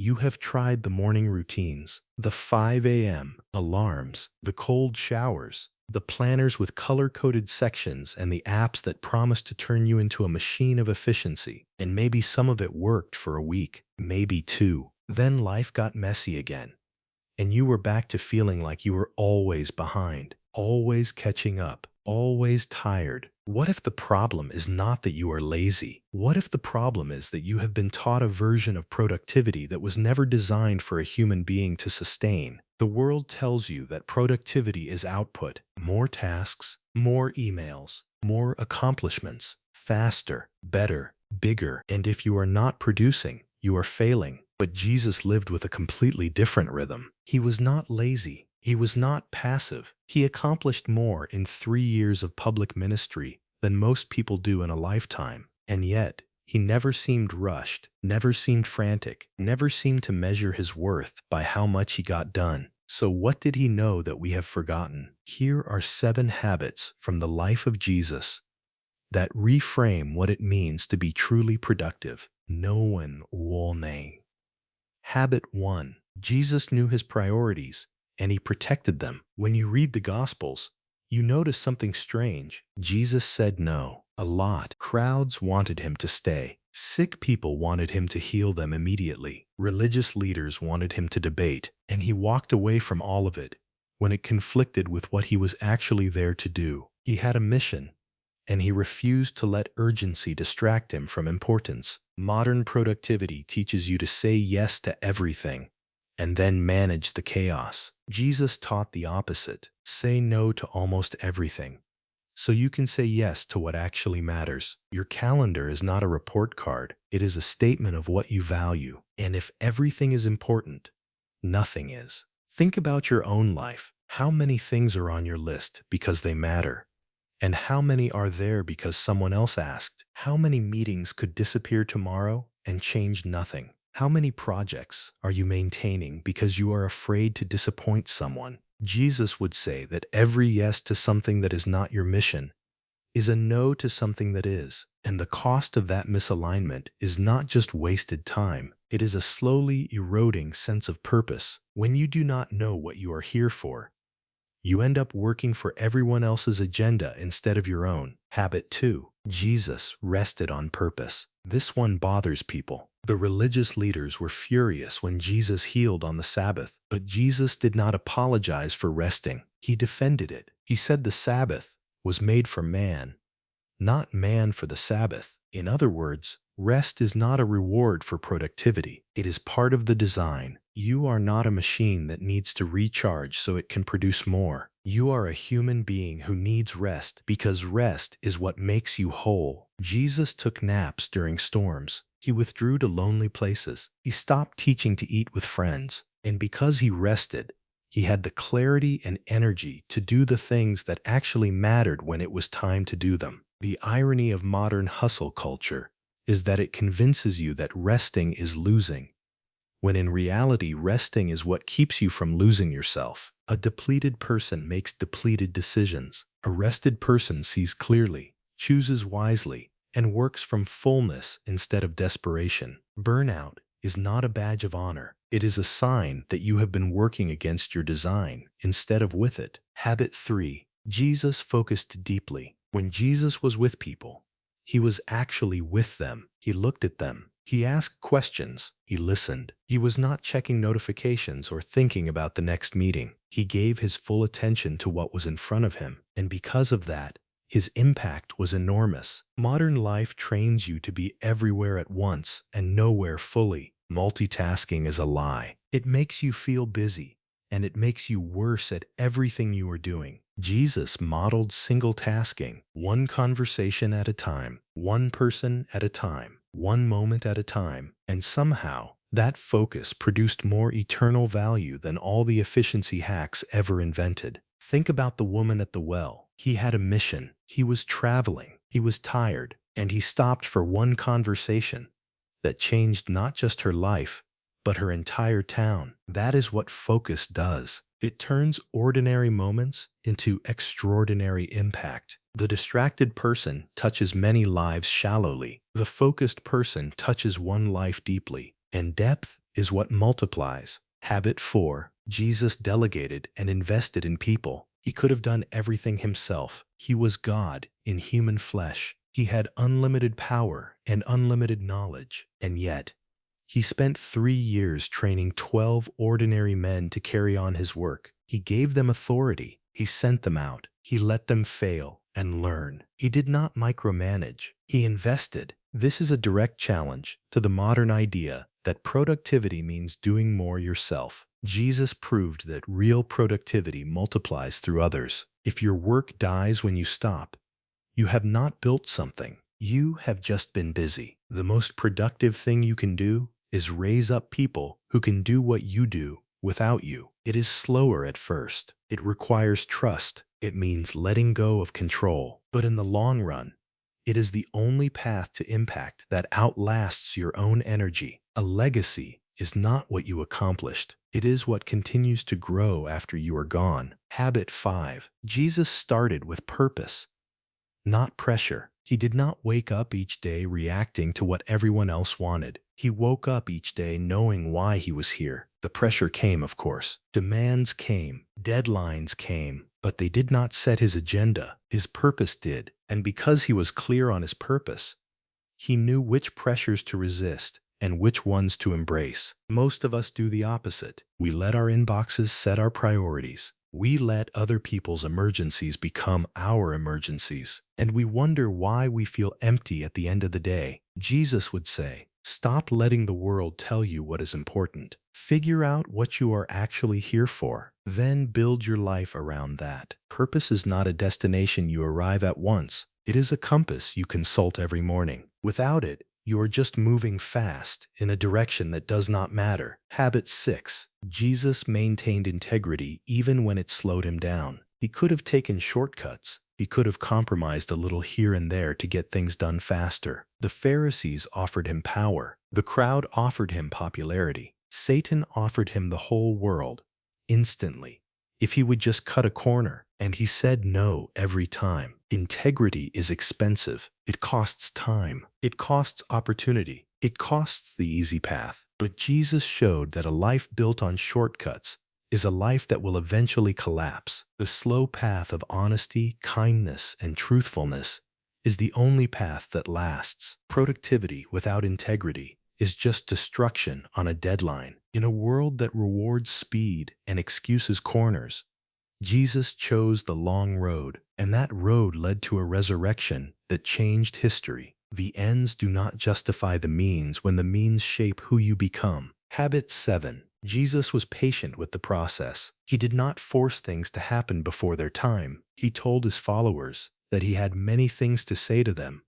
You have tried the morning routines, the 5 a.m. alarms, the cold showers, the planners with color-coded sections, and the apps that promise to turn you into a machine of efficiency. And maybe some of it worked for a week, maybe two. Then life got messy again, and you were back to feeling like you were always behind, always catching up, always tired. What if the problem is not that you are lazy? What if the problem is that you have been taught a version of productivity that was never designed for a human being to sustain? The world tells you that productivity is output, more tasks, more emails, more accomplishments, faster, better, bigger, and if you are not producing, you are failing. But Jesus lived with a completely different rhythm. He was not lazy. He was not passive. He accomplished more in 3 years of public ministry than most people do in a lifetime. And yet, he never seemed rushed, never seemed frantic, never seemed to measure his worth by how much he got done. So what did he know that we have forgotten? Here are 7 habits from the life of Jesus that reframe what it means to be truly productive. No one will name. Habit 1. Jesus knew his priorities, and he protected them. When you read the Gospels, you notice something strange. Jesus said no a lot. Crowds wanted him to stay. Sick people wanted him to heal them immediately. Religious leaders wanted him to debate, and he walked away from all of it when it conflicted with what he was actually there to do. He had a mission, and he refused to let urgency distract him from importance. Modern productivity teaches you to say yes to everything and then manage the chaos. Jesus taught the opposite. Say no to almost everything so you can say yes to what actually matters. Your calendar is not a report card. It is a statement of what you value. And if everything is important, nothing is. Think about your own life. How many things are on your list because they matter? And how many are there because someone else asked? How many meetings could disappear tomorrow and change nothing? How many projects are you maintaining because you are afraid to disappoint someone? Jesus would say that every yes to something that is not your mission is a no to something that is. And the cost of that misalignment is not just wasted time. It is a slowly eroding sense of purpose. When you do not know what you are here for, you end up working for everyone else's agenda instead of your own. Habit 2. Jesus rested on purpose. This one bothers people. The religious leaders were furious when Jesus healed on the Sabbath, but Jesus did not apologize for resting. He defended it. He said the Sabbath was made for man, not man for the Sabbath. In other words, rest is not a reward for productivity. It is part of the design. You are not a machine that needs to recharge so it can produce more. You are a human being who needs rest because rest is what makes you whole. Jesus took naps during storms. He withdrew to lonely places. He stopped teaching to eat with friends. And because he rested, he had the clarity and energy to do the things that actually mattered when it was time to do them. The irony of modern hustle culture is that it convinces you that resting is losing, when in reality, resting is what keeps you from losing yourself. A depleted person makes depleted decisions. A rested person sees clearly, chooses wisely, and works from fullness instead of desperation. Burnout is not a badge of honor. It is a sign that you have been working against your design instead of with it. Habit 3. Jesus focused deeply. When Jesus was with people, he was actually with them. He looked at them. He asked questions. He listened. He was not checking notifications or thinking about the next meeting. He gave his full attention to what was in front of him. And because of that, his impact was enormous. Modern life trains you to be everywhere at once and nowhere fully. Multitasking is a lie. It makes you feel busy, and it makes you worse at everything you are doing. Jesus modeled single tasking, one conversation at a time, one person at a time, one moment at a time, and somehow that focus produced more eternal value than all the efficiency hacks ever invented. Think about the woman at the well. He had a mission. He was traveling. He was tired, and he stopped for one conversation that changed not just her life, but her entire town. That is what focus does. It turns ordinary moments into extraordinary impact. The distracted person touches many lives shallowly. The focused person touches one life deeply. And depth is what multiplies. Habit 4. Jesus delegated and invested in people. He could have done everything himself. He was God in human flesh. He had unlimited power and unlimited knowledge. And yet, he spent 3 years training 12 ordinary men to carry on his work. He gave them authority. He sent them out. He let them fail and learn. He did not micromanage. He invested. This is a direct challenge to the modern idea that productivity means doing more yourself. Jesus proved that real productivity multiplies through others. If your work dies when you stop, you have not built something. You have just been busy. The most productive thing you can do is raise up people who can do what you do without you. It is slower at first. It requires trust. It means letting go of control. But in the long run, it is the only path to impact that outlasts your own energy. A legacy is not what you accomplished. It is what continues to grow after you are gone. Habit 5. Jesus started with purpose, not pressure. He did not wake up each day reacting to what everyone else wanted. He woke up each day knowing why he was here. The pressure came, of course. Demands came. Deadlines came. But they did not set his agenda. His purpose did. And because he was clear on his purpose, he knew which pressures to resist and which ones to embrace. Most of us do the opposite. We let our inboxes set our priorities. We let other people's emergencies become our emergencies. And we wonder why we feel empty at the end of the day. Jesus would say, stop letting the world tell you what is important. Figure out what you are actually here for. Then build your life around that. Purpose is not a destination you arrive at once. It is a compass you consult every morning. Without it, you are just moving fast in a direction that does not matter. Habit 6. Jesus maintained integrity even when it slowed him down. He could have taken shortcuts. He could have compromised a little here and there to get things done faster. The Pharisees offered him power. The crowd offered him popularity. Satan offered him the whole world instantly if he would just cut a corner. And he said no every time. Integrity is expensive. It costs time. It costs opportunity. It costs the easy path. But Jesus showed that a life built on shortcuts is a life that will eventually collapse. The slow path of honesty, kindness, and truthfulness is the only path that lasts. Productivity without integrity is just destruction on a deadline. In a world that rewards speed and excuses corners, Jesus chose the long road, and that road led to a resurrection that changed history. The ends do not justify the means when the means shape who you become. Habit 7. Jesus was patient with the process. He did not force things to happen before their time. He told his followers that he had many things to say to them,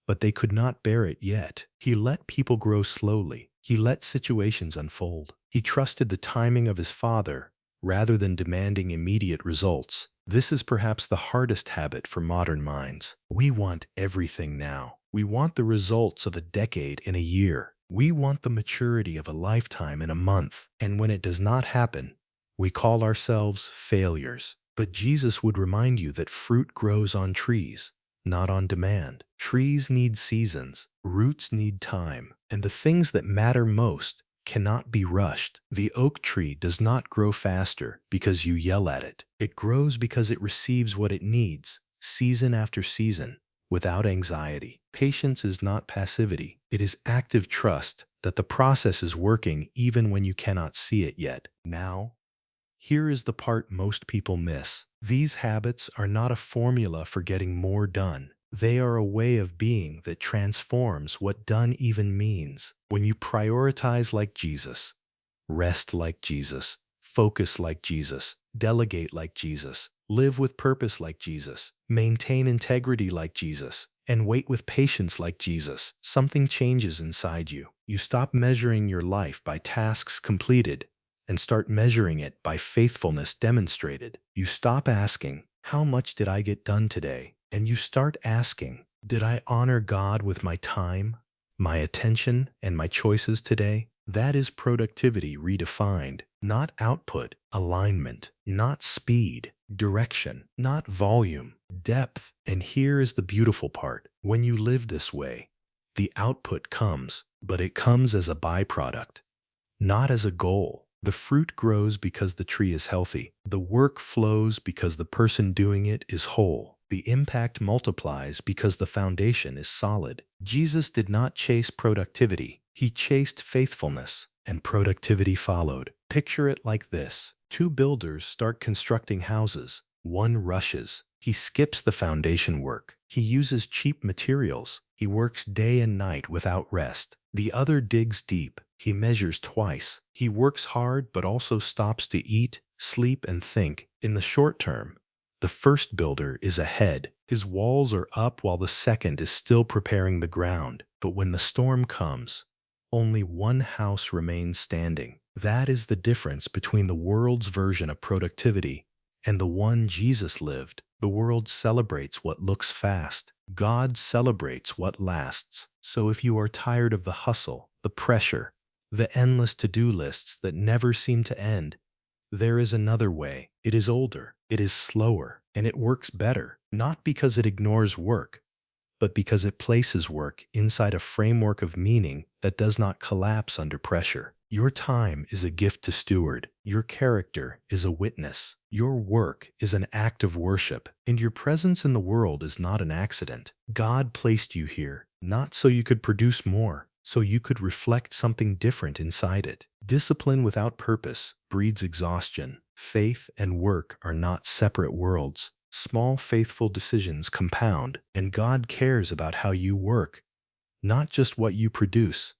but they could not bear it yet. He let people grow slowly. He let situations unfold. He trusted the timing of his Father rather than demanding immediate results. This is perhaps the hardest habit for modern minds. We want everything now. We want the results of a decade in a year. We want the maturity of a lifetime in a month. And when it does not happen, we call ourselves failures. But Jesus would remind you that fruit grows on trees, not on demand. Trees need seasons, roots need time, and the things that matter most cannot be rushed. The oak tree does not grow faster because you yell at it. It grows because it receives what it needs, season after season, without anxiety. Patience is not passivity. It is active trust that the process is working even when you cannot see it yet. Now, here is the part most people miss. These habits are not a formula for getting more done. They are a way of being that transforms what done even means. When you prioritize like Jesus, rest like Jesus, focus like Jesus, delegate like Jesus, live with purpose like Jesus, maintain integrity like Jesus, and wait with patience like Jesus, something changes inside you. You stop measuring your life by tasks completed and start measuring it by faithfulness demonstrated. You stop asking, how much did I get done today? And you start asking, did I honor God with my time, my attention, and my choices today? That is productivity redefined, not output, alignment, not speed, direction, not volume, depth. And here is the beautiful part. When you live this way, the output comes, but it comes as a byproduct. not as a goal. The fruit grows because the tree is healthy. The work flows because the person doing it is whole. The impact multiplies because the foundation is solid. Jesus did not chase productivity. He chased faithfulness, and productivity followed. Picture it like this. Two builders start constructing houses. One rushes. He skips the foundation work. He uses cheap materials. He works day and night without rest. The other digs deep. He measures twice. He works hard but also stops to eat, sleep, and think. In the short term, the first builder is ahead. His walls are up while the second is still preparing the ground. But when the storm comes, only one house remains standing. That is the difference between the world's version of productivity and the one Jesus lived. The world celebrates what looks fast. God celebrates what lasts. So if you are tired of the hustle, the pressure, the endless to-do lists that never seem to end, there is another way. It is older, it is slower, and it works better, not because it ignores work, but because it places work inside a framework of meaning that does not collapse under pressure. Your time is a gift to steward. Your character is a witness. Your work is an act of worship, and your presence in the world is not an accident. God placed you here, not so you could produce more, so you could reflect something different inside it. Discipline without purpose breeds exhaustion. Faith and work are not separate worlds. Small, faithful decisions compound, and God cares about how you work, not just what you produce.